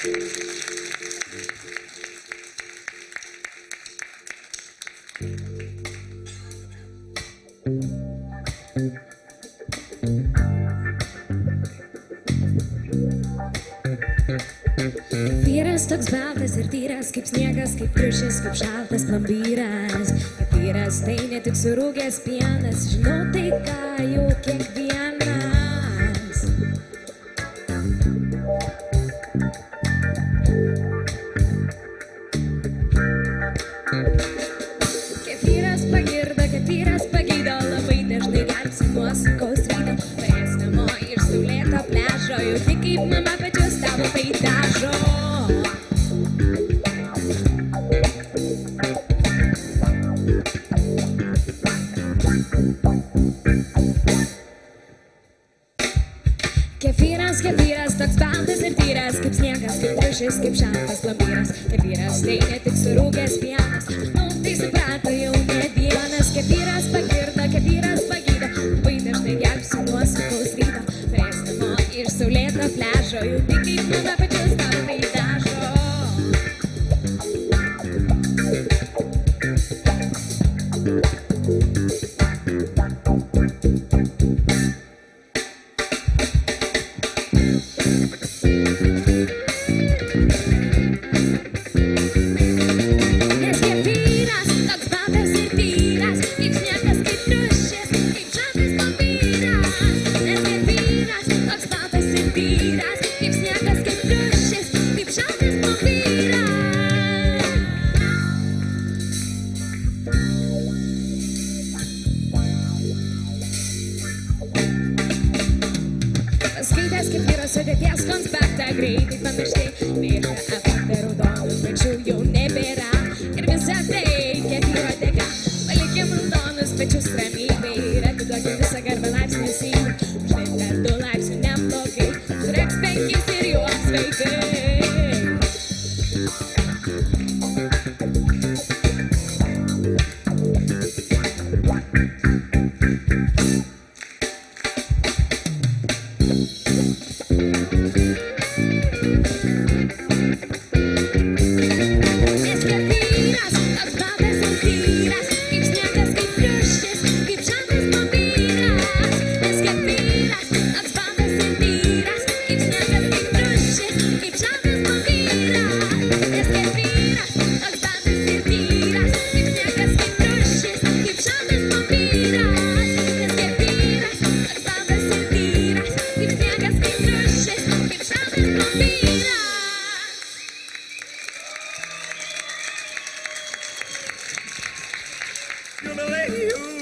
Vyras toks baltas ir tyras kaip sniegas, kaip triušis, kaip šaltas plombyras. Kaip vyras tai ne tik surūgęs pienas, žinau tai ką jau kiekvienas. Kefyras pagirdo, kefyras pagydo, labai dažnai gelbsi nuo sunkaus ryto. Parės namo iš saulėto pliažo, jauti kaip mama pečius tavo peidažo. Kefyras toks baltas ir tyras, kaip sniegas, kaip triušis, kaip šaltas plombyras. Kefyras tai ne tik surūgęs pienas, tai suprato jau ne vienas. Kefyras pagirdo, kefyras pagydo, labai dažnai gelbsi nuo sunkaus ryto. Parės namo iš saulėto pliažo, jauti kaip mama pečius tavo peidažo. Skaitęs kaip vyras sudėties konspektą, greitai pamirštai mėžą efektą raudonų pečių jau nebėra. Ir visa tai kefyro dėka, palikim raudonus pečius ramybei ir atiduokim visą garbę laipsnį sėjimui. Uždėt per 2 laipsnių neblogai, sureks 5 ir juos vaikai. Humiliate you.